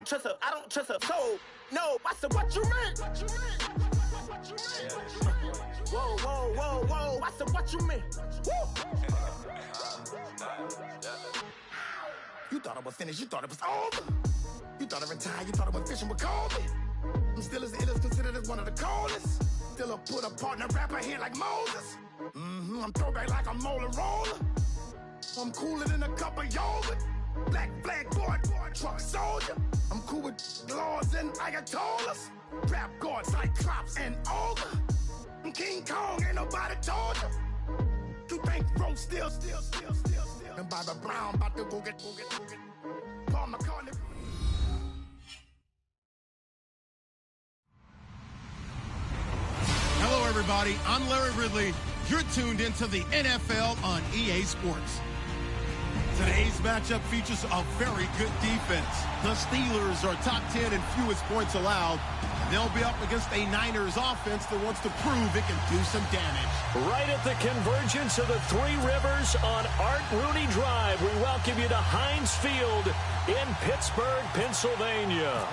trust her. I don't trust her. So, no, I said, what you mean? Whoa, whoa, whoa, whoa. I said, what you mean? You thought it was finished. You thought it was over. You thought it retired. You thought it was fishing with Kobe. I'm still as ill as considered as one of the coldest. Still a put a partner rapper here like Moses. I'm throwback like a molar roller. I'm cooler than a cup of yogurt. Black flag boy, truck soldier. I'm cool with laws and Ayatollahs. Rap god, Cyclops and Ogre. I'm King Kong, ain't nobody told you. You think Rose still. And Bobby Brown about to go get Paul McCartney. Hello, everybody. I'm Larry Ridley. You're tuned into the NFL on EA Sports. Today's matchup features a very good defense. The Steelers are top 10 in fewest points allowed. They'll be up against a Niners offense that wants to prove it can do some damage. Right at the convergence of the Three Rivers on Art Rooney Drive, we welcome you to Heinz Field in Pittsburgh, Pennsylvania.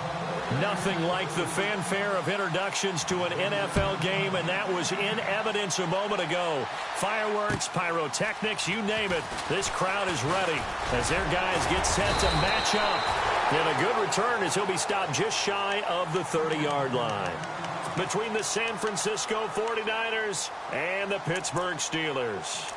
Nothing like the fanfare of introductions to an NFL game, and that was in evidence a moment ago. Fireworks, pyrotechnics, you name it. This crowd is ready as their guys get set to match up. And a good return as he'll be stopped just shy of the 30-yard line. Between the San Francisco 49ers and the Pittsburgh Steelers.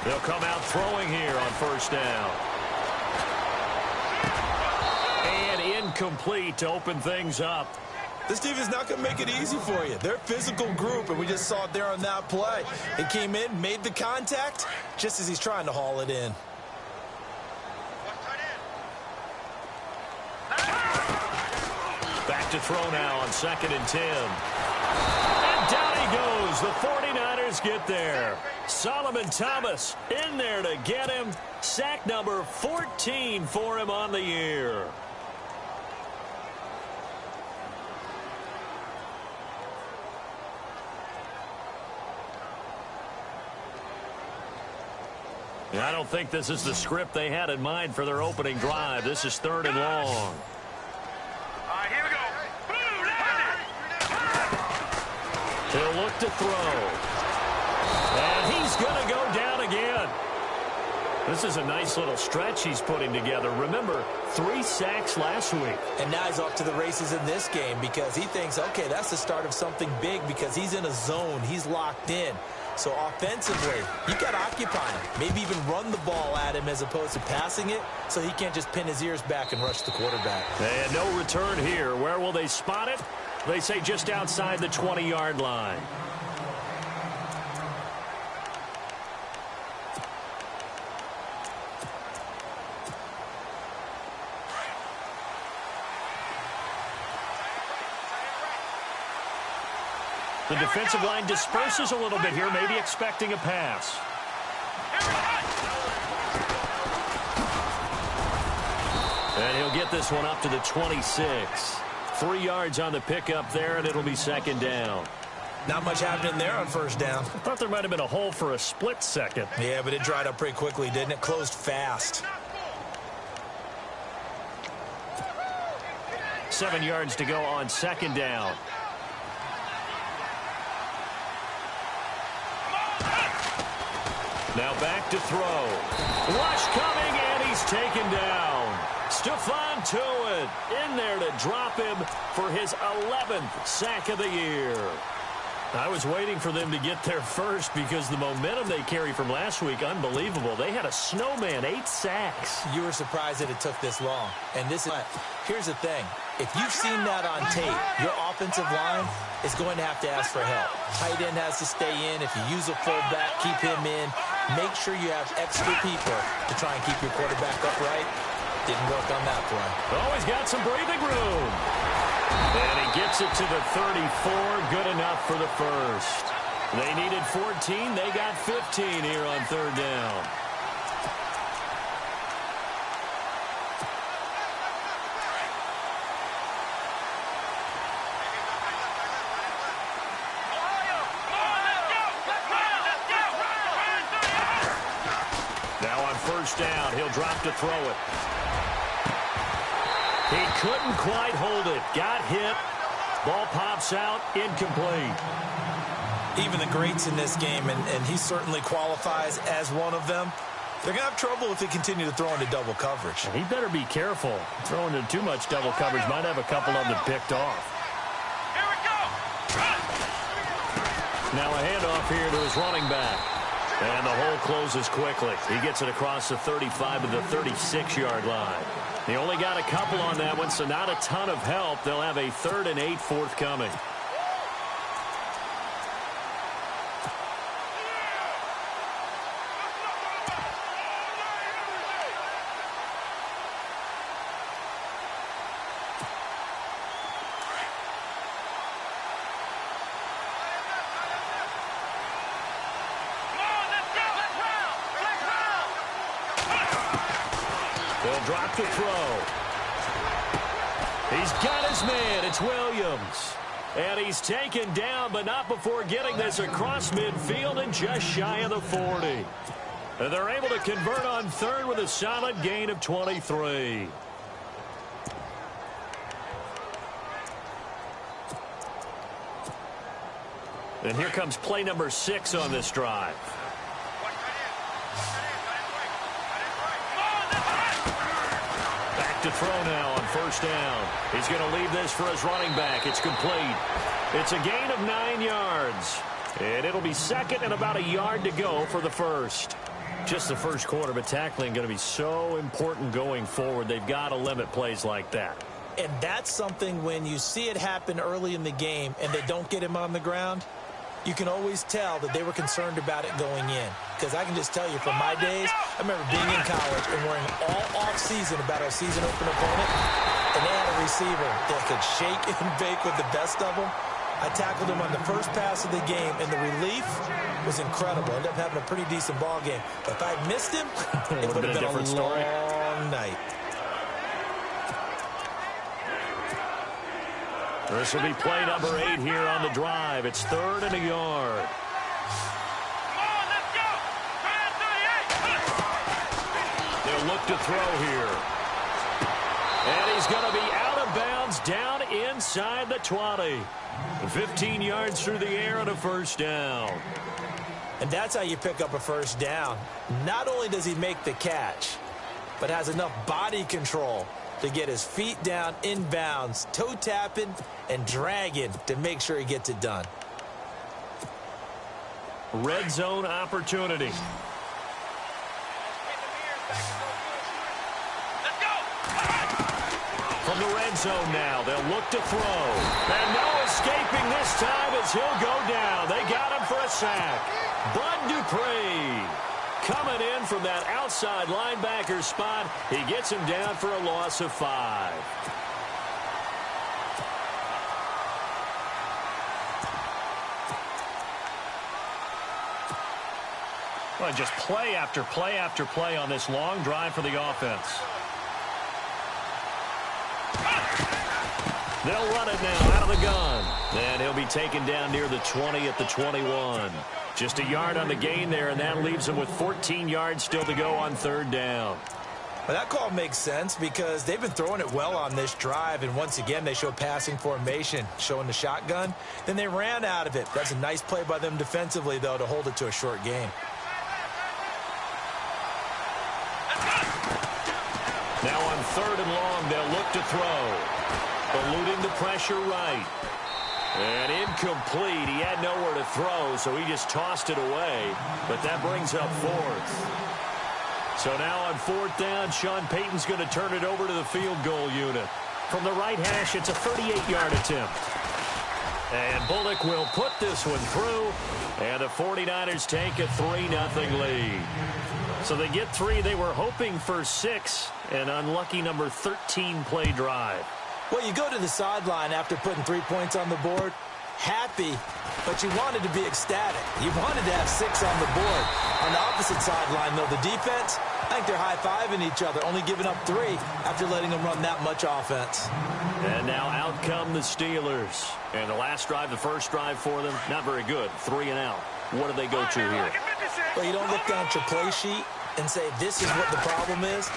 They'll come out throwing here on first down. And incomplete to open things up. This team is not going to make it easy for you. They're a physical group, and we just saw it there on that play. He came in, made the contact, just as he's trying to haul it in. Back to throw now on 2nd and 10. And down he goes. The 49ers get there. Solomon Thomas in there to get him. Sack number 14 for him on the year. I don't think this is the script they had in mind for their opening drive. This is 3rd and long. All right, here we go. He'll look to throw. And he's going to go down again. This is a nice little stretch he's putting together. Remember, 3 sacks last week. And now he's off to the races in this game because he thinks, okay, that's the start of something big because he's in a zone. He's locked in. So offensively, you got to occupy him. Maybe even run the ball at him as opposed to passing it so he can't just pin his ears back and rush the quarterback. And no return here. Where will they spot it? They say just outside the 20-yard line. The defensive line disperses a little bit here, maybe expecting a pass. And he'll get this one up to the 26. 3 yards on the pickup there, and it'll be 2nd down. Not much happening there on first down. I thought there might have been a hole for a split second. Yeah, but it dried up pretty quickly, didn't it? Closed fast. 7 yards to go on 2nd down. Now back to throw. Rush coming, and he's taken down. Stephon Tuitt in there to drop him for his 11th sack of the year. I was waiting for them to get there first because the momentum they carry from last week, unbelievable. They had a snowman, 8 sacks. You were surprised that it took this long. And here's the thing. If you've seen that on tape, your offensive line is going to have to ask for help. Tight end has to stay in. If you use a fullback, keep him in. Make sure you have extra people to try and keep your quarterback upright. Didn't work on that play. Oh, he's got some breathing room. And he gets it to the 34. Good enough for the first. They needed 14. They got 15 here on 3rd down. first down. He'll drop to throw it. He couldn't quite hold it. Got hit. Ball pops out. Incomplete. Even the greats in this game, and he certainly qualifies as one of them, they're going to have trouble if they continue to throw into double coverage. He better be careful. Throwing into too much double coverage might have a couple of them picked off. Here we go. Now a handoff here to his running back. And the hole closes quickly. He gets it across the 35 to the 36-yard line. He only got a couple on that one, so not a ton of help. They'll have a 3rd and 8 forthcoming. Drop to throw. He's got his man. It's Williams. And he's taken down, but not before getting this across midfield and just shy of the 40. And they're able to convert on 3rd with a solid gain of 23. And here comes play number 6 on this drive. To throw now on first down. He's going to leave this for his running back. It's complete. It's a gain of 9 yards. And it'll be 2nd and about a yard to go for the first. Just the first quarter, but tackling going to be so important going forward. They've got to limit plays like that. And that's something when you see it happen early in the game and they don't get him on the ground, you can always tell that they were concerned about it going in. Because I can just tell you from my days, I remember being in college and worrying all off-season about our season opener opponent, and they had a receiver that could shake and bake with the best of them. I tackled him on the first pass of the game, and the relief was incredible. I ended up having a pretty decent ball game. But if I had missed him, it would have been a different story. Long night. This will be play number 8 here on the drive. It's 3rd and a yard. They'll look to throw here. And he's going to be out of bounds down inside the 20. 15 yards through the air and a first down. And that's how you pick up a first down. Not only does he make the catch, but has enough body control to get his feet down inbounds, toe tapping and dragging to make sure he gets it done. Red zone opportunity. From the red zone now, they'll look to throw. And no escaping this time as he'll go down. They got him for a sack. Bud Dupree coming in from that outside linebacker spot. He gets him down for a loss of 5. Well, just play after play after play on this long drive for the offense. They'll run it now out of the gun. And he'll be taken down near the 20 at the 21. Just a yard on the gain there, and that leaves him with 14 yards still to go on 3rd down. Well, that call makes sense because they've been throwing it well on this drive, and once again they show passing formation, showing the shotgun. Then they ran out of it. That's a nice play by them defensively, though, to hold it to a short gain. Now on 3rd and long, they'll look to throw. Eluding the pressure right. And incomplete. He had nowhere to throw, so he just tossed it away. But that brings up 4th. So now on 4th down, Sean Payton's going to turn it over to the field goal unit. From the right hash, it's a 38-yard attempt. And Bullock will put this one through. And the 49ers take a 3-0 lead. So they get 3. They were hoping for 6. An unlucky number 13 play drive. Well, you go to the sideline after putting 3 points on the board, happy, but you wanted to be ecstatic. You wanted to have 6 on the board. On the opposite sideline, though, the defense, I think they're high-fiving each other, only giving up 3 after letting them run that much offense. And now out come the Steelers. And the last drive, the first drive for them, not very good. 3 and out. What do they go to here? Well, you don't look down at your play sheet. and say, this is what the problem is?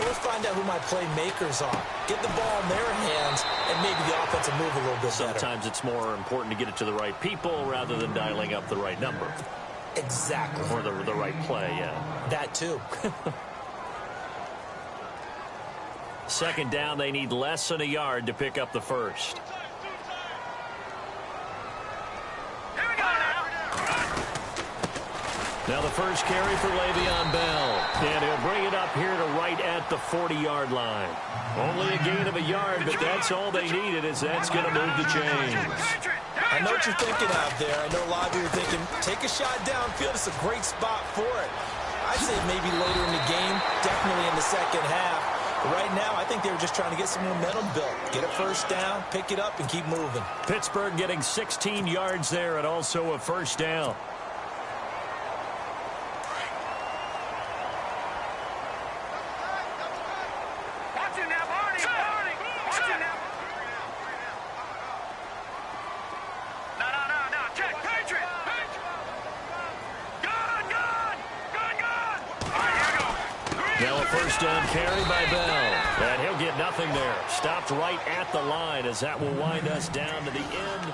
Let's find out who my playmakers are. Get the ball in their hands, and maybe the offense will move a little bit better. Sometimes it's more important to get it to the right people rather than dialing up the right number. Exactly. Or the right play, yeah. That too. Second down, they need less than a yard to pick up the first. Now the first carry for Le'Veon Bell. And he'll bring it up here to right at the 40-yard line. Only a gain of a yard, but that's all they needed, as that's going to move the chains. I know what you're thinking out there. I know a lot of you are thinking, take a shot downfield. It's a great spot for it. I'd say maybe later in the game, definitely in the second half. But right now, I think they were just trying to get some momentum built. Get a first down, pick it up, and keep moving. Pittsburgh getting 16 yards there and also a first down. First down carry by Bell. And he'll get nothing there. Stopped right at the line as that will wind us down to the end.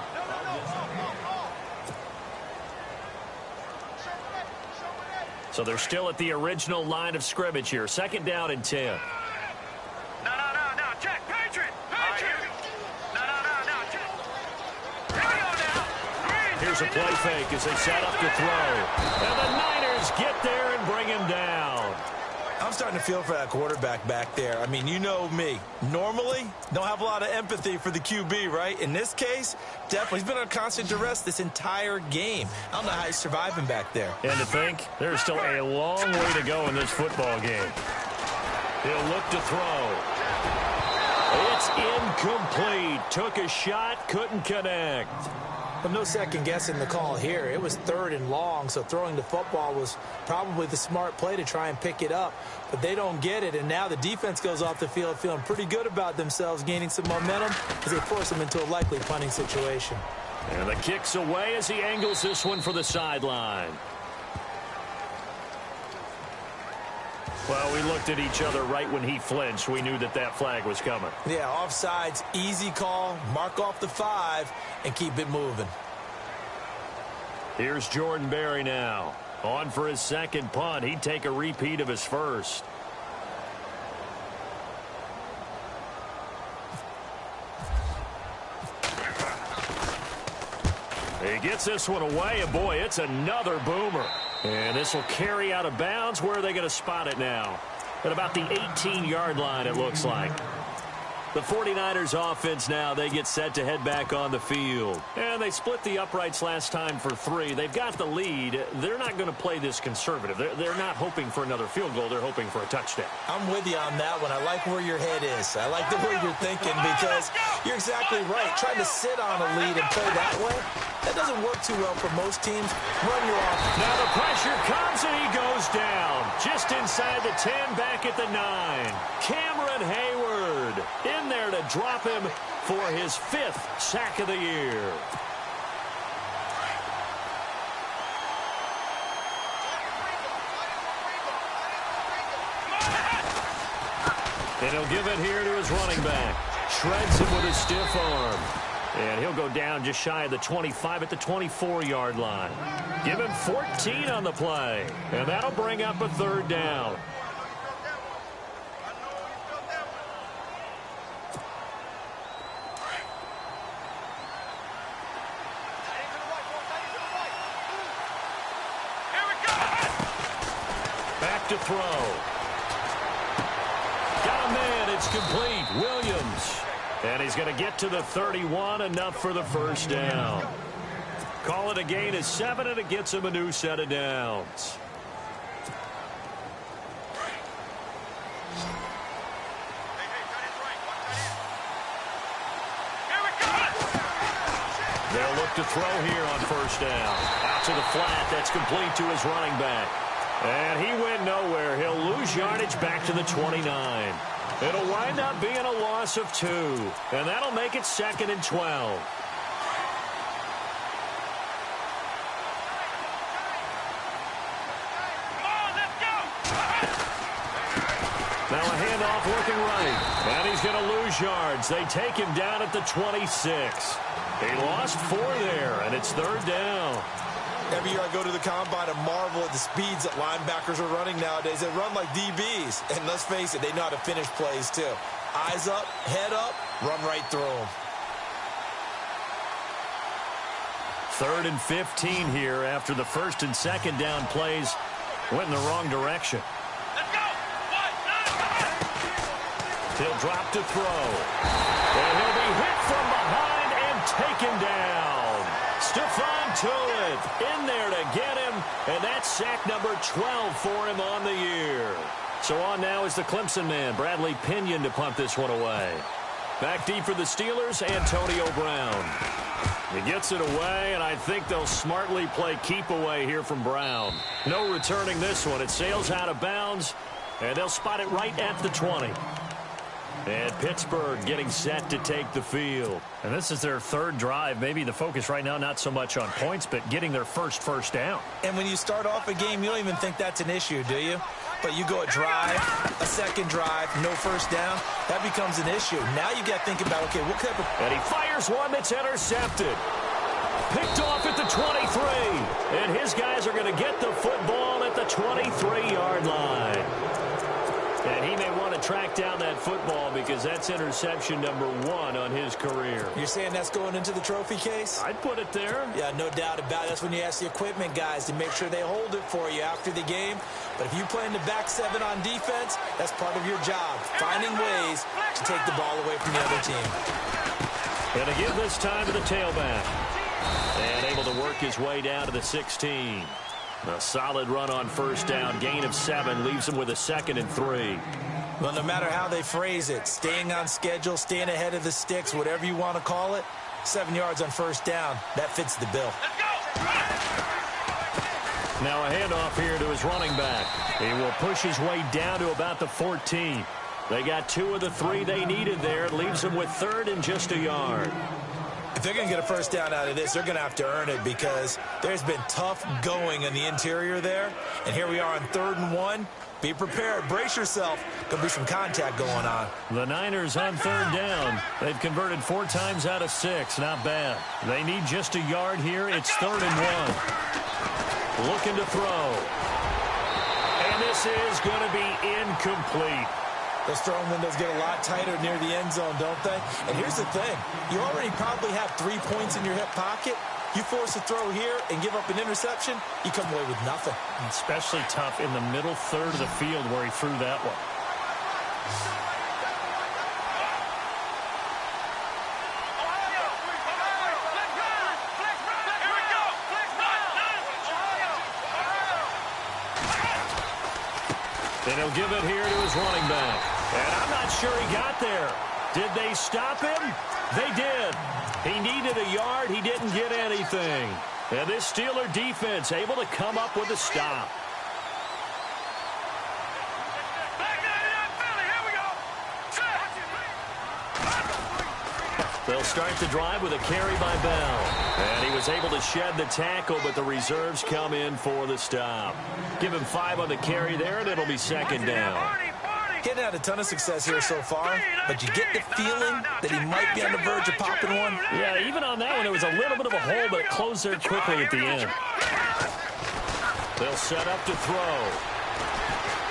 So they're still at the original line of scrimmage here. Second down and 10. No, check. Patriot. No, check. Here we go now. Here's a play fake as they set up to throw. And the Niners get there and bring him down. I'm starting to feel for that quarterback back there. I mean, you know me. Normally, don't have a lot of empathy for the QB, right? In this case, definitely. He's been on constant duress this entire game. I don't know how he's surviving back there. And to think, there's still a long way to go in this football game. He'll look to throw. It's incomplete. Took a shot, couldn't connect. But no second guessing the call here. It was 3rd and long, so throwing the football was probably the smart play to try and pick it up. But they don't get it, and now the defense goes off the field feeling pretty good about themselves, gaining some momentum as they force them into a likely punting situation. And the kick's away as he angles this one for the sideline. Well, we looked at each other right when he flinched. We knew that that flag was coming. Yeah, offsides, easy call, mark off the 5, and keep it moving. Here's Jordan Berry now. On for his second punt. He'd take a repeat of his first. He gets this one away, and boy, it's another boomer. And this will carry out of bounds. Where are they going to spot it now? At about the 18-yard line, it looks like. The 49ers offense now, they get set to head back on the field. And they split the uprights last time for 3. They've got the lead. They're not going to play this conservative. They're not hoping for another field goal. They're hoping for a touchdown. I'm with you on that one. I like where your head is. I like the way you're thinking because you're exactly right. Trying to sit on a lead and play that way, that doesn't work too well for most teams. Run your offense. Now the pressure comes and he goes down. Just inside the 10, back at the 9. Cameron Hayward in there to drop him for his 5th sack of the year. And he'll give it here to his running back. Shreds him with a stiff arm. And he'll go down just shy of the 25 at the 24-yard line. Give him 14 on the play. And that'll bring up a 3rd down. Back to throw. Got a man. It's complete. Williams. And he's going to get to the 31, enough for the first down. Call it a gain of 7, and it gets him a new set of downs. They'll look to throw here on first down. Out to the flat. That's complete to his running back. And he went nowhere. He'll lose yardage back to the 29. It'll wind up being a loss of 2. And that'll make it 2nd and 12. Now a handoff looking right. And he's going to lose yards. They take him down at the 26. He lost 4 there, and it's 3rd down. Every year I go to the combine and marvel at the speeds that linebackers are running nowadays. They run like DBs. And let's face it, they know how to finish plays too. Eyes up, head up, run right through them. 3rd and 15 here after the 1st and 2nd down plays went in the wrong direction. Let's go. He'll drop to throw. And he'll be hit from behind and taken down. Stephon Tuitt in there to get him, and that's sack number 12 for him on the year. So on now is the Clemson man, Bradley Pinion, to punt this one away. Back deep for the Steelers, Antonio Brown. He gets it away, and I think they'll smartly play keep away here from Brown. No returning this one. It sails out of bounds, and they'll spot it right at the 20. And Pittsburgh getting set to take the field. And this is their 3rd drive. Maybe the focus right now not so much on points, but getting their first down. And when you start off a game, you don't even think that's an issue, do you? But you go a drive, a 2nd drive, no first down, that becomes an issue. Now you got to think about, okay, what type of... And he fires one that's intercepted. Picked off at the 23. And his guys are going to get the football at the 23-yard line. And he may want to track down that football because that's interception number 1 on his career. You're saying that's going into the trophy case? I'd put it there. Yeah, no doubt about it. That's when you ask the equipment guys to make sure they hold it for you after the game. But if you play in the back 7 on defense, that's part of your job, finding ways to take the ball away from the other team. Going to give this time to the tailback. And able to work his way down to the 16. A solid run on first down. Gain of 7 leaves him with a 2nd and 3. Well, no matter how they phrase it, staying on schedule, staying ahead of the sticks, whatever you want to call it, 7 yards on first down, that fits the bill. Now a handoff here to his running back. He will push his way down to about the 14. They got 2 of the 3 they needed there. It leaves them with 3rd and just a yard. If they're going to get a first down out of this, they're going to have to earn it because there's been tough going in the interior there. And here we are on 3rd and 1. Be prepared. Brace yourself. Going to be some contact going on. The Niners on 3rd down. They've converted 4 times out of 6. Not bad. They need just a yard here. It's 3rd and 1. Looking to throw. And this is going to be incomplete. Those throwing windows get a lot tighter near the end zone, don't they? And here's the thing. You already probably have 3 points in your hip pocket. You force a throw here and give up an interception, you come away with nothing. Especially tough in the middle 3rd of the field where he threw that one. Then he'll give it here to his running back. And I'm not sure he got there. Did they stop him? They did. He needed a yard. He didn't get anything. And this Steeler defense able to come up with a stop. They'll start the drive with a carry by Bell. And he was able to shed the tackle, but the reserves come in for the stop. Give him 5 on the carry there, and it'll be 2nd down. Getting had a ton of success here so far, but you get the feeling that he might be on the verge of popping one. Yeah, even on that one, there was a little bit of a hole, but it closed there quickly at the end. They'll set up to throw.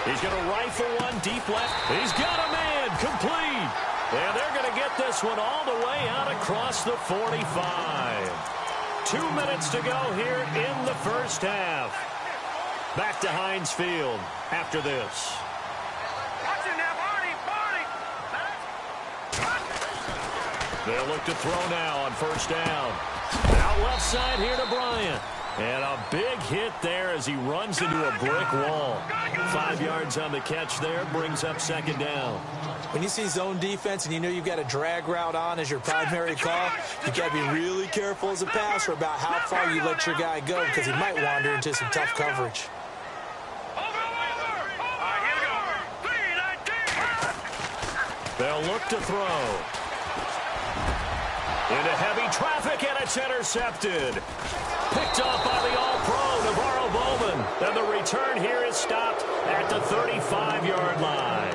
He's going to rifle one deep left. He's got a man, complete. And they're going to get this one all the way out across the 45. 2 minutes to go here in the first half. Back to Heinz Field after this. They'll look to throw now on first down. Out left side here to Bryant. And a big hit there as he runs into a brick wall. 5 yards on the catch there, brings up 2nd down. When you see zone defense and you know you've got a drag route on as your primary call, you've got to be really careful as a passer about how far you let your guy go because he might wander into some tough coverage. They'll look to throw. Into heavy traffic, and it's intercepted. Picked off by the All-Pro, Navarro Bowman. And the return here is stopped at the 35-yard line.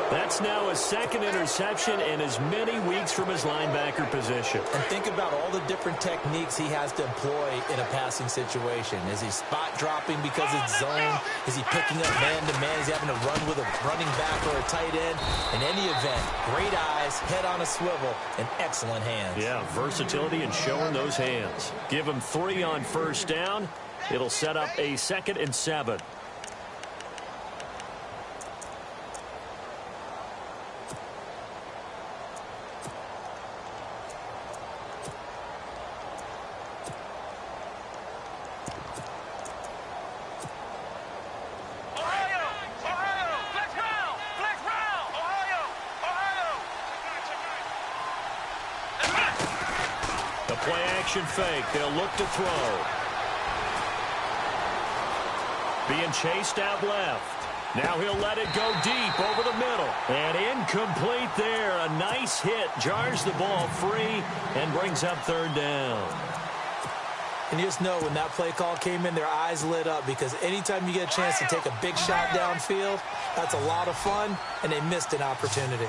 That's now his second interception in as many weeks from his linebacker position. And think about all the different techniques he has to employ in a passing situation. Is he spot dropping because it's zone? Is he picking up man-to-man? Is he having to run with a running back or a tight end? In any event, great eyes, head on a swivel, and excellent hands. Yeah, versatility and showing those hands. Give him 3 on first down. It'll set up a 2nd and 7. Fake. They'll look to throw. Being chased out left. Now he'll let it go deep over the middle. And incomplete there. A nice hit. Jars the ball free and brings up 3rd down. And you just know when that play call came in, their eyes lit up because anytime you get a chance to take a big shot downfield, that's a lot of fun, and they missed an opportunity.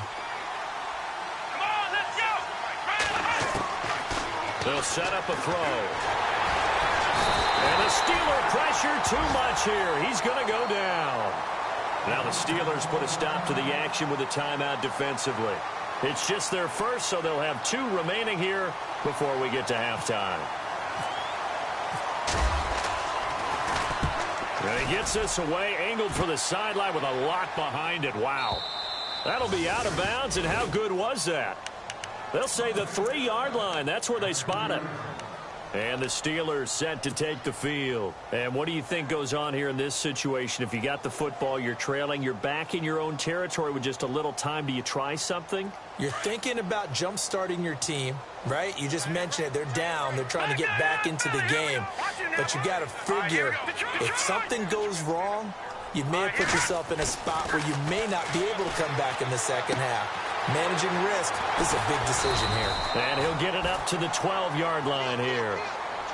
They'll set up a throw. And the Steeler pressure too much here. He's going to go down. Now the Steelers put a stop to the action with a timeout defensively. It's just their first, so they'll have 2 remaining here before we get to halftime. And he gets this away, angled for the sideline with a lot behind it. Wow. That'll be out of bounds, and how good was that? They'll say the 3-yard line. That's where they spot it. And the Steelers set to take the field. And what do you think goes on here in this situation? If you got the football, you're trailing, you're back in your own territory with just a little time. Do you try something? You're thinking about jump-starting your team, right? You just mentioned it. They're down. They're trying to get back into the game. But you got to figure if something goes wrong, you may have put yourself in a spot where you may not be able to come back in the second half. Managing risk is a big decision here. And he'll get it up to the 12-yard line here.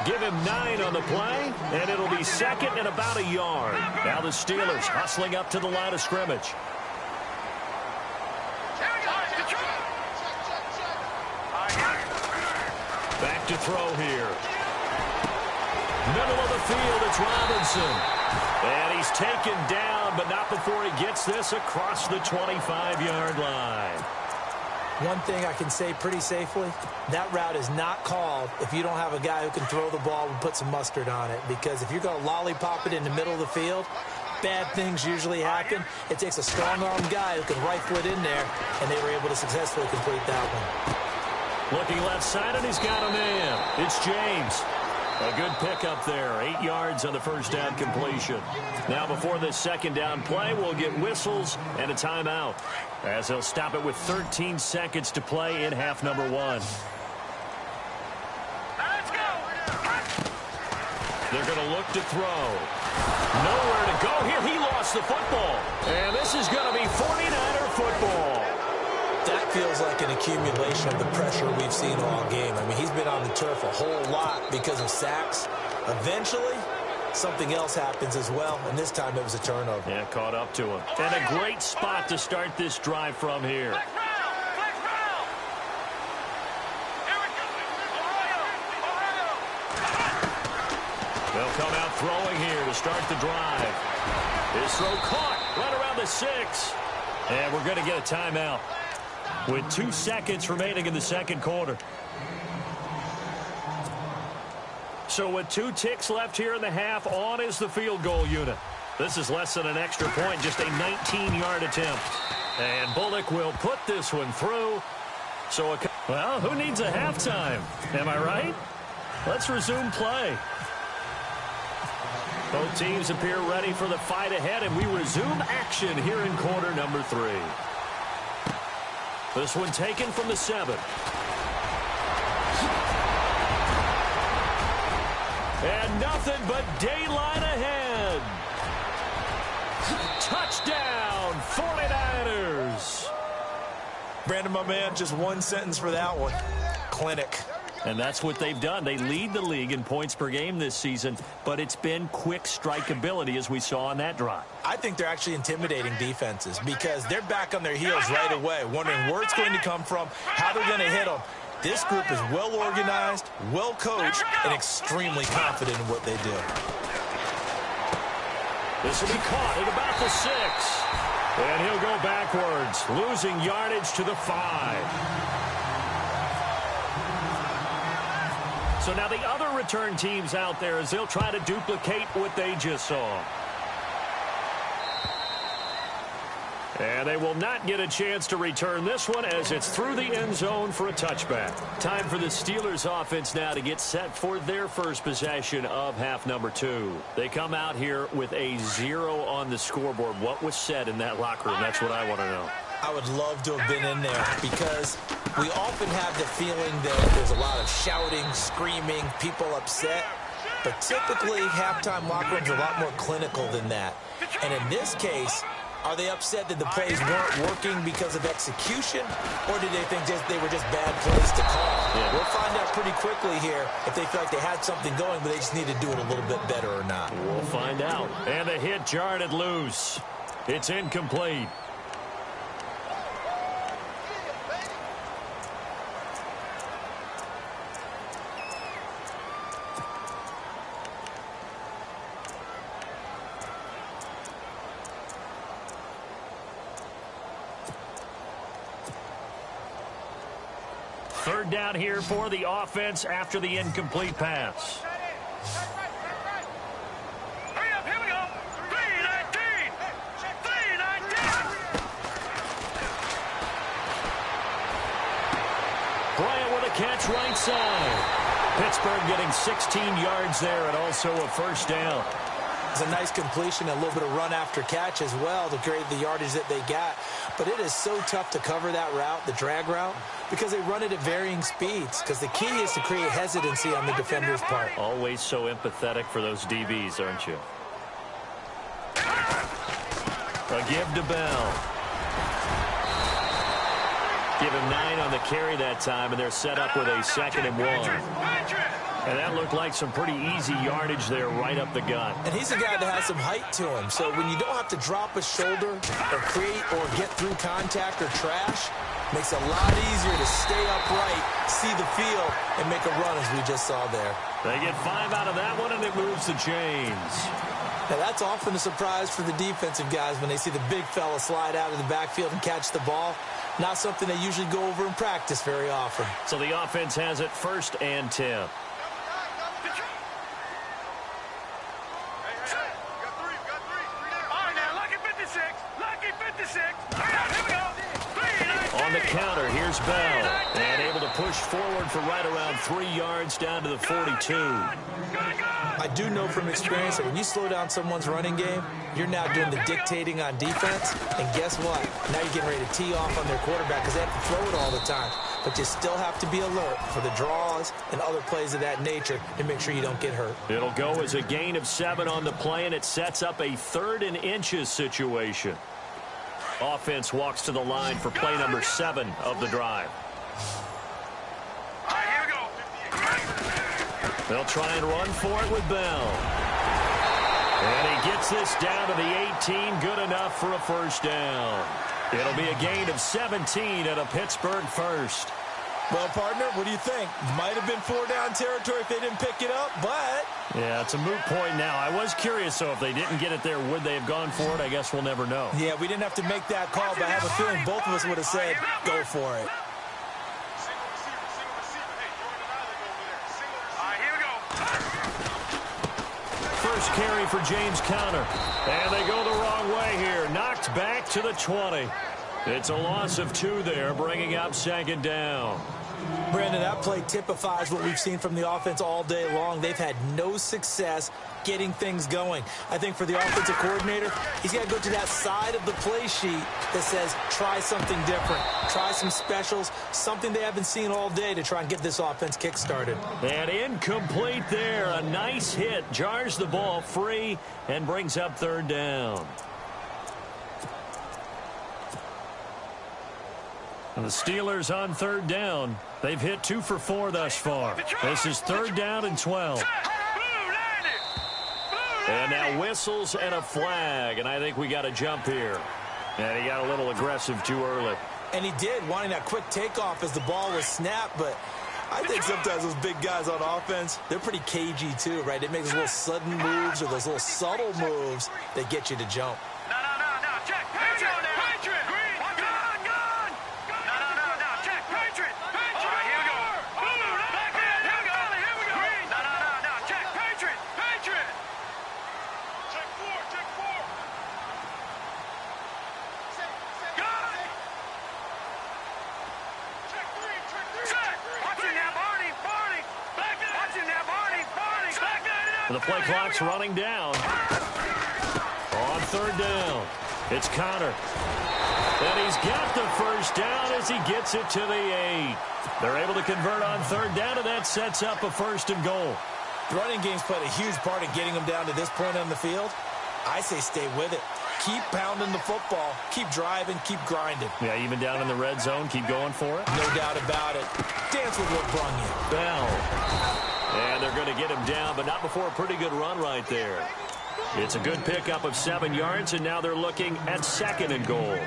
Give him 9 on the play, and it'll be 2nd and about a yard. Now the Steelers hustling up to the line of scrimmage. Back to throw here. Middle of the field, it's Robinson. And he's taken down, but not before he gets this across the 25-yard line. One thing I can say pretty safely, that route is not called if you don't have a guy who can throw the ball and put some mustard on it. Because if you're going to lollipop it in the middle of the field, bad things usually happen. It takes a strong-armed guy who can rifle it in there, and they were able to successfully complete that one. Looking left side, and he's got a man. It's James. A good pickup there. 8 yards on the first down completion. Now before this second down play, we'll get whistles and a timeout, as they'll stop it with 13 seconds to play in half number 1. They're going to look to throw. Nowhere to go here. He lost the football. And this is going to be 49er football. That feels like an accumulation of the pressure we've seen all game. I mean, he's been on the turf a whole lot because of sacks. Eventually, something else happens as well, and this time it was a turnover. Yeah, caught up to him. And a great spot to start this drive from here. They'll come out throwing here to start the drive. His throw caught right around the 6. And we're going to get a timeout with 2 seconds remaining in the second quarter. So with 2 ticks left here in the half, on is the field goal unit. This is less than an extra point, just a 19-yard attempt. And Bullock will put this one through. So, well, who needs a halftime? Am I right? Let's resume play. Both teams appear ready for the fight ahead, and we resume action here in quarter number 3. This one taken from the 7. And nothing but daylight ahead. Touchdown, 49ers. Brandon, my man, just one sentence for that one. Clinic. And that's what they've done. They lead the league in points per game this season, but it's been quick strikeability as we saw on that drive. I think they're actually intimidating defenses because they're back on their heels right away, wondering where it's going to come from, how they're going to hit them. This group is well organized, well coached, and extremely confident in what they do. This will be caught at about the 6. And he'll go backwards, losing yardage to the 5. So now the other return teams out there as they'll try to duplicate what they just saw. And they will not get a chance to return this one as it's through the end zone for a touchback. Time for the Steelers offense now to get set for their first possession of half number 2. They come out here with a 0 on the scoreboard. What was said in that locker room? That's what I want to know. I would love to have been in there because we often have the feeling that there's a lot of shouting, screaming, people upset. But typically, halftime locker rooms are a lot more clinical than that. And in this case, are they upset that the plays weren't working because of execution, or did they think they were just bad plays to call? Yeah. We'll find out pretty quickly here if they feel like they had something going, but they just need to do it a little bit better or not. We'll find out. And the hit jarred it loose. It's incomplete. Third down here for the offense after the incomplete pass. Hurry up, here we go. 3-19. 3-19. Bryant with a catch right side. Pittsburgh getting 16 yards there and also a first down. It's a nice completion, a little bit of run after catch as well to create the yardage that they got. But it is so tough to cover that route, the drag route, because they run it at varying speeds. Because the key is to create hesitancy on the defender's part. Always so empathetic for those DBs, aren't you? A give to Bell. Give him 9 on the carry that time, and they're set up with a 2nd and 1. And that looked like some pretty easy yardage there right up the gut. And he's a guy that has some height to him. So when you don't have to drop a shoulder or create or get through contact or trash, makes it a lot easier to stay upright, see the field, and make a run as we just saw there. They get 5 out of that one, and it moves the chains. Now that's often a surprise for the defensive guys when they see the big fella slide out of the backfield and catch the ball. Not something they usually go over in practice very often. So the offense has it 1st and 10. On the counter, here's Bell. And able to push forward for right around 3 yards down to the 42. I do know from experience that when you slow down someone's running game, you're now doing the dictating on defense. And guess what? Now you're getting ready to tee off on their quarterback because they have to throw it all the time. But you still have to be alert for the draws and other plays of that nature to make sure you don't get hurt. It'll go as a gain of 7 on the play, and it sets up a 3rd and inches situation. Offense walks to the line for play number 7 of the drive. All right, here we go. They'll try and run for it with Bell. And he gets this down to the 18, good enough for a first down. It'll be a gain of 17 and a Pittsburgh first. Well, partner, what do you think? Might have been 4-down territory if they didn't pick it up, but... Yeah, it's a moot point now. I was curious, so if they didn't get it there, would they have gone for it? I guess we'll never know. Yeah, we didn't have to make that call, but I have a feeling both of us would have said, go for it. All right, here we go. First carry for James Conner. And they go the wrong way here. Knocked back to the 20. It's a loss of 2 there, bringing up 2nd down. Brandon, that play typifies what we've seen from the offense all day long. They've had no success getting things going. I think for the offensive coordinator, he's got to go to that side of the play sheet that says, try something different. Try some specials, something they haven't seen all day to try and get this offense kick-started. And incomplete there. A nice hit. Jars the ball free and brings up 3rd down. And the Steelers on third down. They've hit 2 for 4 thus far. This is third down and 12. And now whistles and a flag, and I think we got a jump here. And he got a little aggressive too early. And he did, wanting that quick takeoff as the ball was snapped, but I think sometimes those big guys on offense, they're pretty cagey too, right? They make those little sudden moves or those little subtle moves that get you to jump. No, check. Patriot on there. Patriot. Green. Gun. No, check. Patriot. All right, here we go. Blue, back in. Here we go. Green. No, check. Patriot. Check 4. Gun. Check 3. Check. Watching now, Barney. Back in. Watching now, Barney. Back in. The play clock's running down. On third down, it's Connor. And he's got the first down as he gets it to the 8. They're able to convert on third down, and that sets up a 1st and goal. The running game's played a huge part in getting them down to this point on the field. I say stay with it. Keep pounding the football. Keep driving. Keep grinding. Yeah, even down in the red zone, keep going for it. No doubt about it. Dance with what brung you. Bell. And they're going to get him down, but not before a pretty good run right there. It's a good pickup of 7 yards, and now they're looking at 2nd and goal.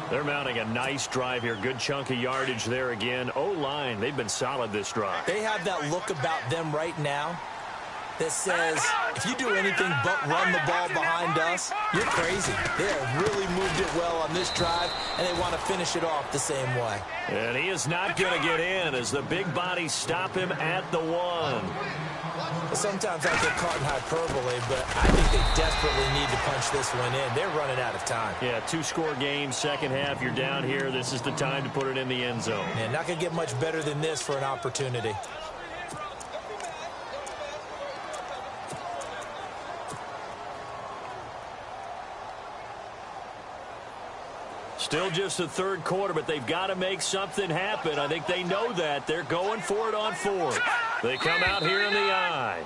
They're mounting a nice drive here. Good chunk of yardage there again. O-line, they've been solid this drive. They have that look about them right now that says, if you do anything but run the ball behind us, you're crazy. They have really moved it well on this drive, and they want to finish it off the same way. And he is not going to get in as the big bodies stop him at the 1. Sometimes I get caught in hyperbole, but I think they desperately need to punch this one in. They're running out of time. Yeah, 2-score game, second half, you're down here. This is the time to put it in the end zone. Man, not going to get much better than this for an opportunity. Still just the third quarter, but they've got to make something happen. I think they know that. They're going for it on 4th. They come out here in the eye.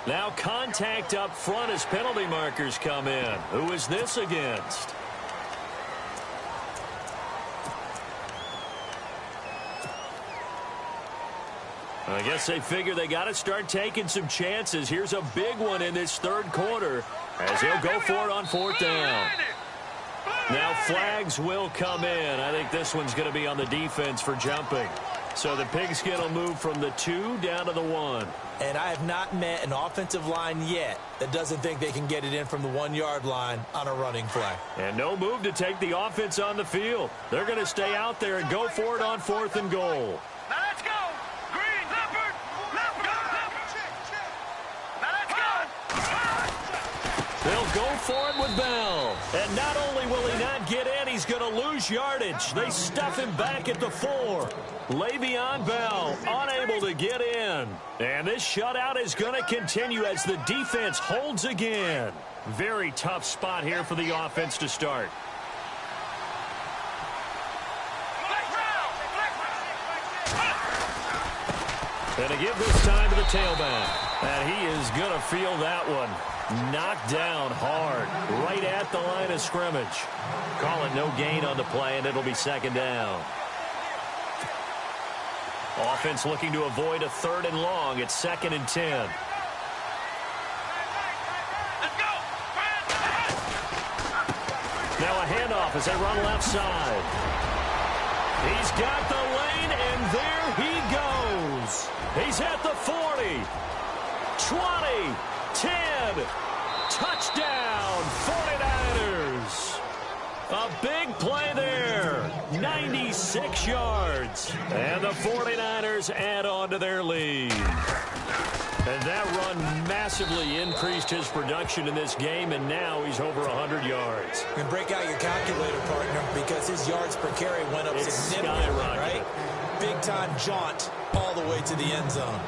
Now contact up front as penalty markers come in. Who is this against? I guess they figure they got to start taking some chances. Here's a big one in this third quarter as he'll go for it on 4th down. Now flags will come in. I think this one's going to be on the defense for jumping. So the pigskin will move from the 2 down to the 1. And I have not met an offensive line yet that doesn't think they can get it in from the 1-yard line on a running play. And no move to take the offense on the field. They're going to stay out there and go for it on 4th and goal. Now let's go. Green, leopard. Now let's go. They'll go for it with Bell. And not only will he not get in, he's going to lose yardage. They stuff him back at the 4. Le'Veon Bell unable to get in. And this shutout is going to continue as the defense holds again. Very tough spot here for the offense to start. And to give this time to the tailback. And he is going to feel that one. Knocked down hard, right at the line of scrimmage. Call it no gain on the play, and it'll be 2nd down. Offense looking to avoid a 3rd and long. It's 2nd and 10. Now a handoff as they run left side. He's got the lane, and there he goes. He's at the 40, 20, 10, touchdown, 49ers. A big play there, 96 yards. And the 49ers add on to their lead. And that run massively increased his production in this game, and now he's over 100 yards. You can break out your calculator, partner, because his yards per carry went up significantly, right? Big-time jaunt all the way to the end zone.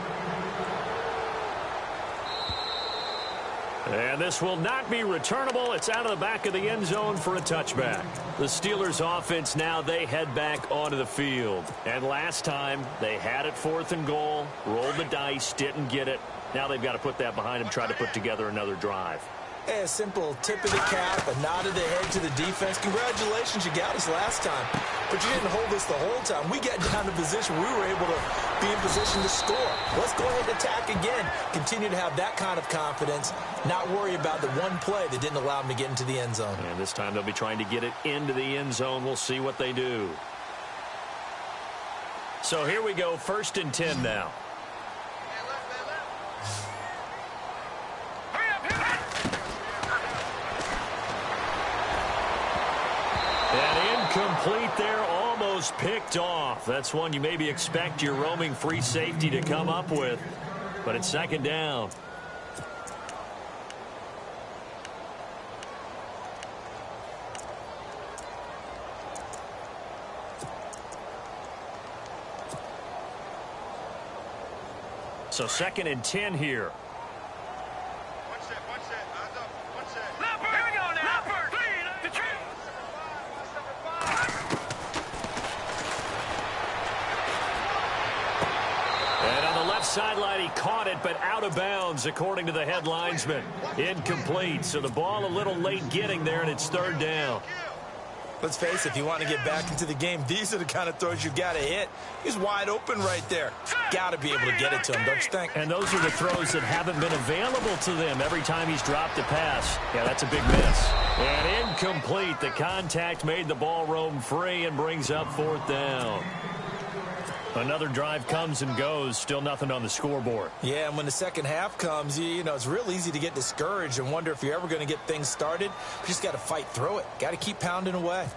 And this will not be returnable. It's out of the back of the end zone for a touchback. The Steelers offense now, they head back onto the field. And last time, they had it 4th and goal, rolled the dice, didn't get it. Now they've got to put that behind them, try to put together another drive. Hey, a simple tip of the cap, a nod of the head to the defense. Congratulations, you got us last time. But you didn't hold us the whole time. We got down to position. We were able to be in position to score. Let's go ahead and attack again. Continue to have that kind of confidence. Not worry about the one play that didn't allow them to get into the end zone. And this time they'll be trying to get it into the end zone. We'll see what they do. So here we go, 1st and 10 now. And incomplete there, almost picked off. That's one you maybe expect your roaming free safety to come up with. But it's 2nd down. So 2nd and 10 here. One set. Eyes up. One set. Leopard. Here we go now. Leopard. The tree. And on the left sideline, he caught it, but out of bounds, according to the head linesman. Incomplete. So the ball a little late getting there, and it's 3rd down. Let's face it, if you want to get back into the game, these are the kind of throws you got to hit. He's wide open right there. Got to be able to get it to him, don't you think? And those are the throws that haven't been available to them every time he's dropped a pass. Yeah, that's a big miss. And incomplete. The contact made the ball roam free and brings up 4th down. Another drive comes and goes. Still nothing on the scoreboard. Yeah, and when the second half comes, you know, it's real easy to get discouraged and wonder if you're ever going to get things started. You just got to fight through it. Got to keep pounding away.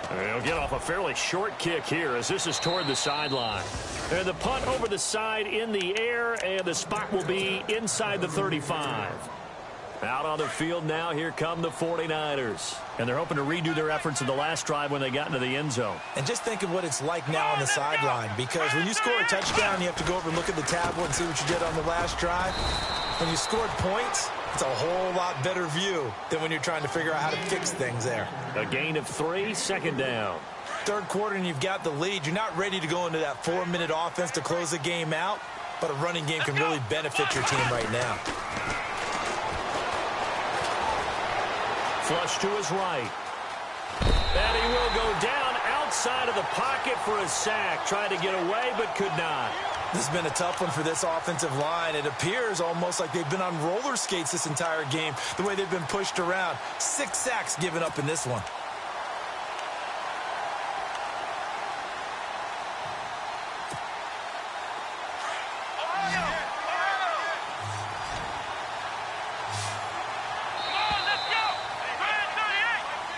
And he'll get off a fairly short kick here as this is toward the sideline. And the punt over the side in the air, and the spot will be inside the 35. Out on the field now, here come the 49ers. And they're hoping to redo their efforts in the last drive when they got into the end zone. And just think of what it's like now on the sideline, because when you score a touchdown, you have to go over and look at the tablet and see what you did on the last drive. When you scored points, it's a whole lot better view than when you're trying to figure out how to fix things there. A gain of 3, 2nd down. 3rd quarter and you've got the lead. You're not ready to go into that 4-minute offense to close the game out, but a running game can really benefit your team right now. Flush to his right. And he will go down outside of the pocket for a sack. Tried to get away, but could not. This has been a tough one for this offensive line. It appears almost like they've been on roller skates this entire game, the way they've been pushed around. 6 sacks given up in this one.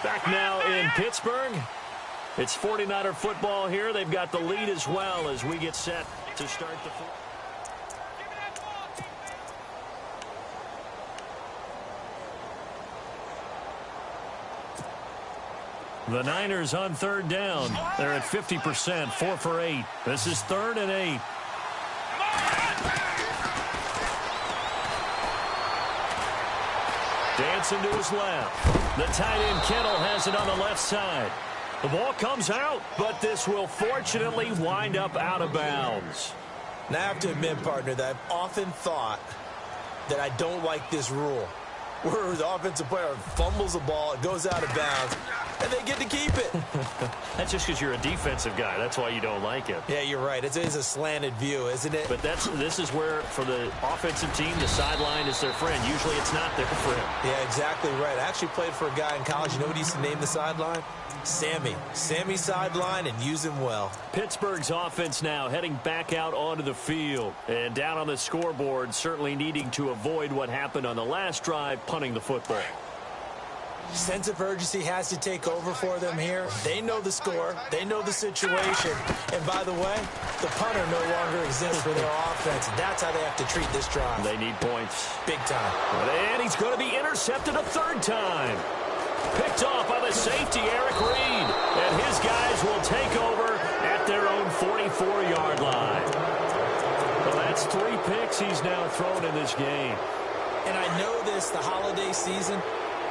Back now in Pittsburgh. It's 49er football here. They've got the lead as well as we get set to start the fourth. The Niners on 3rd down. They're at 50%, 4 for 8. This is 3rd and 8. Dancing to his left. The tight end Kittle has it on the left side. The ball comes out, but this will fortunately wind up out of bounds. Now, I have to admit, partner, that I've often thought that I don't like this rule, where the offensive player fumbles the ball, it goes out of bounds, and they get to keep it. That's just because you're a defensive guy. That's why you don't like it. Yeah, you're right. It is a slanted view, isn't it? But this is where, for the offensive team, the sideline is their friend. Usually it's not their friend. Yeah, exactly right. I actually played for a guy in college. You know what he used to name the sideline? Sammy. Sammy sideline, and use him well. Pittsburgh's offense now heading back out onto the field. And down on the scoreboard, certainly needing to avoid what happened on the last drive, punting the football. Sense of urgency has to take over for them here. They know the score. They know the situation. And by the way, the punter no longer exists for their offense. That's how they have to treat this drive. They need points. Big time. And he's going to be intercepted a 3rd time. Picked off by the safety, Eric Reed. And his guys will take over at their own 44-yard line. Well, that's 3 picks he's now thrown in this game. And I know this, the holiday season,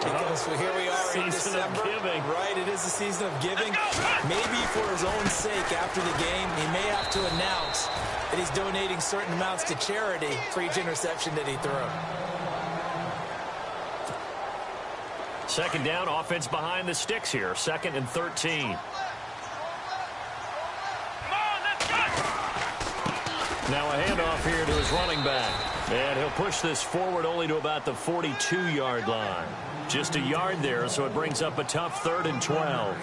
Because here we are in Season of December. giving. Right, it is the season of giving. Maybe for his own sake after the game, he may have to announce that he's donating certain amounts to charity for each interception that he threw. Second down, offense behind the sticks here. 2nd and 13. Now a handoff here to his running back. And he'll push this forward only to about the 42-yard line. Just a yard there, so it brings up a tough 3rd and 12.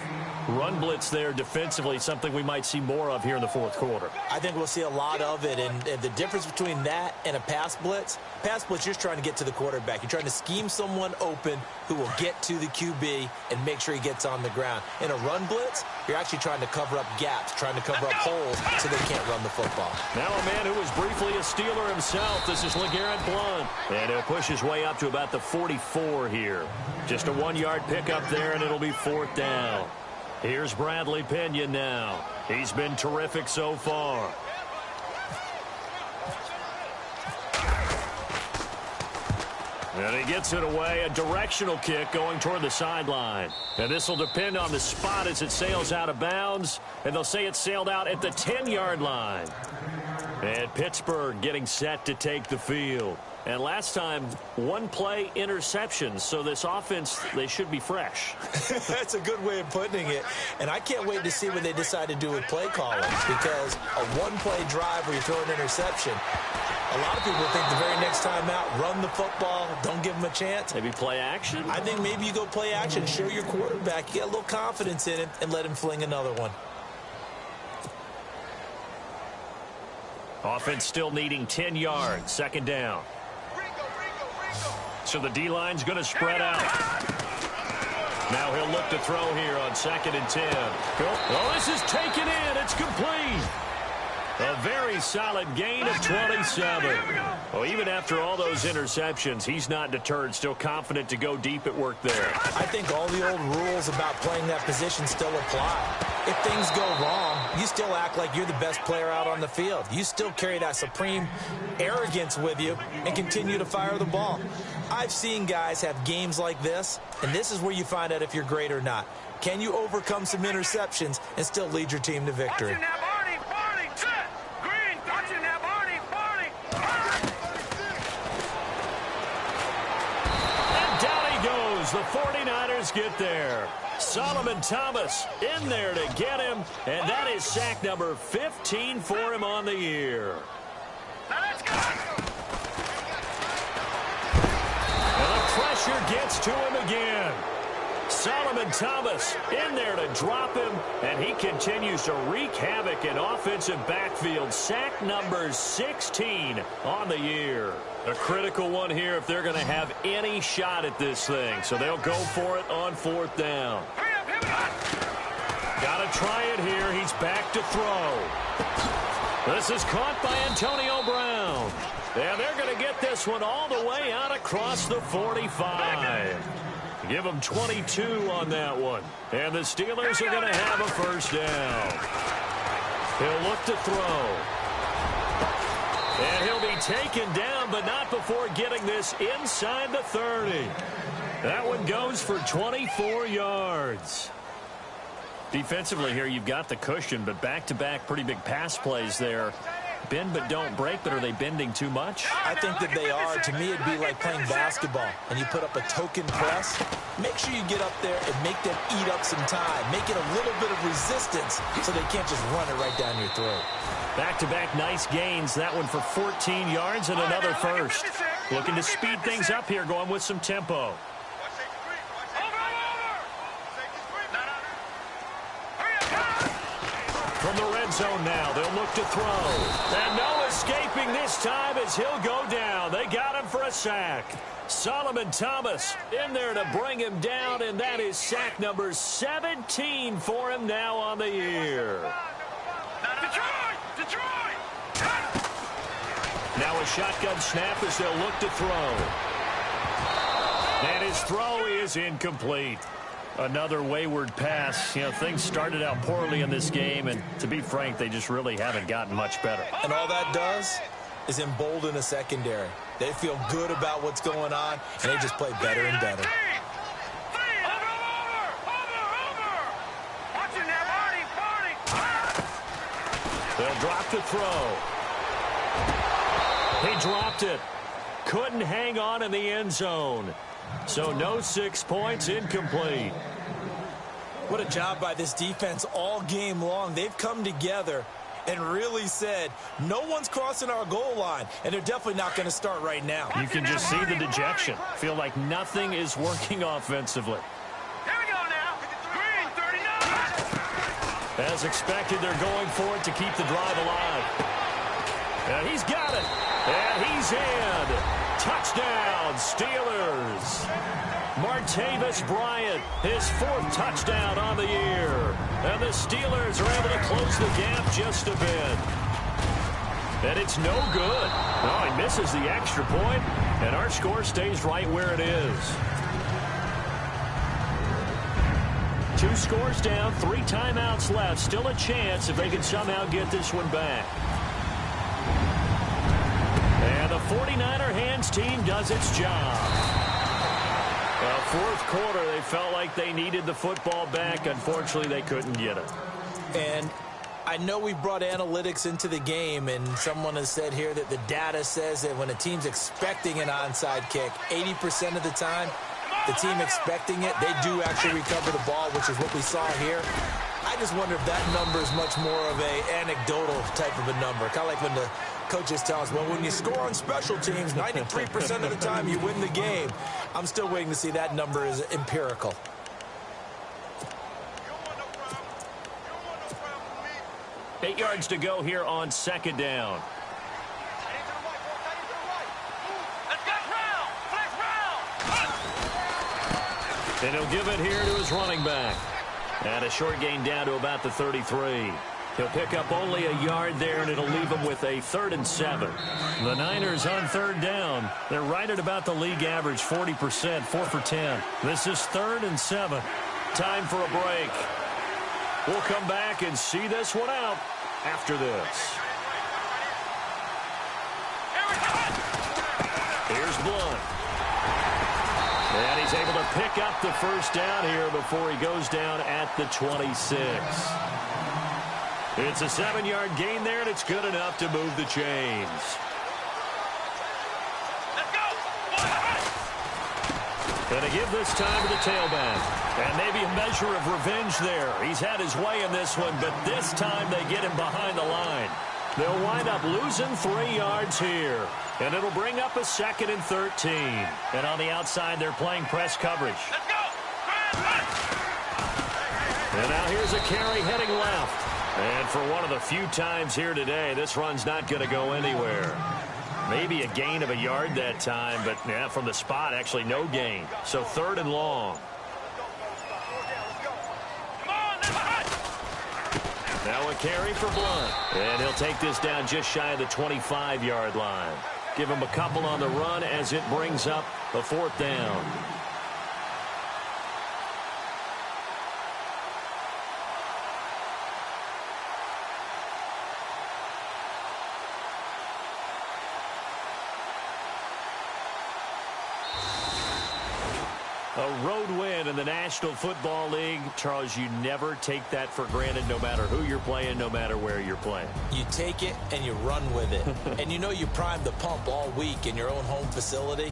Run blitz there defensively, something we might see more of here in the 4th quarter. I think we'll see a lot of it, and the difference between that and a pass blitz, you're just trying to get to the quarterback. You're trying to scheme someone open who will get to the QB and make sure he gets on the ground. In a run blitz, you're actually trying to cover up gaps, trying to cover up holes so they can't run the football. Now a man who was briefly a Steeler himself. This is LeGarrette Blount. And he'll push his way up to about the 44 here. Just a 1-yard pickup there, and it'll be 4th down. Here's Bradley Pinion now. He's been terrific so far. And he gets it away, a directional kick going toward the sideline. And this will depend on the spot as it sails out of bounds. And they'll say it sailed out at the 10-yard line. And Pittsburgh getting set to take the field. And last time, 1-play interceptions. So this offense, they should be fresh. That's a good way of putting it. And I can't wait to see what they decide to do with play calling. Because a 1-play drive where you throw an interception, a lot of people think the very next time out, run the football, don't give them a chance. Maybe play action? I think maybe you go play action, show your quarterback, get a little confidence in it, and let him fling another one. Offense still needing 10 yards. 2nd down. So the D-line's going to spread out. Now he'll look to throw here on 2nd and 10. Oh, this is taken in. It's complete. A very solid gain of 27. Well, even after all those interceptions, he's not deterred, still confident to go deep at work there. I think all the old rules about playing that position still apply. If things go wrong, you still act like you're the best player out on the field. You still carry that supreme arrogance with you and continue to fire the ball. I've seen guys have games like this, and this is where you find out if you're great or not. Can you overcome some interceptions and still lead your team to victory? The 49ers get there. Solomon Thomas in there to get him, and that is sack number 15 for him on the year. And the pressure gets to him again. Solomon Thomas in there to drop him, and he continues to wreak havoc in offensive backfield. Sack number 16 on the year. A critical one here if they're going to have any shot at this thing. So they'll go for it on 4th down. Got to try it here. He's back to throw. This is caught by Antonio Brown. And they're going to get this one all the way out across the 45. Give them 22 on that one. And the Steelers are going to have a 1st down. He'll look to throw. And he'll be taken down, but not before getting this inside the 30. That one goes for 24 yards. Defensively here, you've got the cushion, but back-to-back pretty big pass plays there. Bend but don't break, but are they bending too much? I think that they are. To me, it'd be like playing basketball, and you put up a token press. Make sure you get up there and make them eat up some time. Make it a little bit of resistance so they can't just run it right down your throat. Back-to-back nice gains. That one for 14 yards and another 1st. Looking to speed things up here, going with some tempo. From the red zone now, they'll look to throw. And no escaping this time as he'll go down. They got him for a sack. Solomon Thomas in there to bring him down, and that is sack number 17 for him now on the year. Now a shotgun snap as they'll look to throw. And his throw is incomplete. Another wayward pass. You know, things started out poorly in this game, and to be frank, they just really haven't gotten much better. And all that does is embolden a secondary. They feel good about what's going on, and they just play better and better. They'll drop the throw. He dropped it. Couldn't hang on in the end zone. So no 6 points, incomplete. What a job by this defense all game long. They've come together and really said, no one's crossing our goal line, and they're definitely not going to start right now. You can just see the dejection. Feel like nothing is working offensively. Here we go now. Green, 39. As expected, they're going for it to keep the drive alive. And he's got it. And he's in. Touchdown, Steelers. Martavis Bryant, his 4th touchdown on the year. And the Steelers are able to close the gap just a bit. And it's no good. Oh, he misses the extra point, and our score stays right where it is. 2 scores down, 3 timeouts left. Still a chance if they can somehow get this one back. And the 49er hands team does its job. Well, 4th quarter, they felt like they needed the football back. Unfortunately, they couldn't get it. And I know we brought analytics into the game, and someone has said here that the data says that when a team's expecting an onside kick, 80% of the time, the team expecting it, they do actually recover the ball, which is what we saw here. I just wonder if that number is much more of a anecdotal type of a number. Kind of like when the coaches tell us, well, when you score on special teams, 93% of the time you win the game. I'm still waiting to see that number is empirical. Eight yards to go here on 2nd down. And he'll give it here to his running back. And a short gain down to about the 33. He'll pick up only a yard there, and it'll leave him with a 3rd and 7. The Niners on 3rd down. They're right at about the league average, 40%, 4 for 10. This is 3rd and 7. Time for a break. We'll come back and see this one out after this. Here's Blunt. And he's able to pick up the 1st down here before he goes down at the 26. It's a 7-yard gain there, and it's good enough to move the chains. Let's go. Going to give this time to the tailback. And maybe a measure of revenge there. He's had his way in this one, but this time they get him behind the line. They'll wind up losing 3 yards here. And it'll bring up a 2nd and 13. And on the outside, they're playing press coverage. Let's go. And now here's a carry heading left. And for one of the few times here today, this run's not going to go anywhere. Maybe a gain of a yard that time, but yeah, from the spot, actually no gain. So 3rd and long. Now a carry for Blunt. And he'll take this down just shy of the 25-yard line. Give him a couple on the run as it brings up a 4th down. A road win in the National Football League. Charles, you never take that for granted, no matter who you're playing, no matter where you're playing. You take it and you run with it. And you know you primed the pump all week in your own home facility.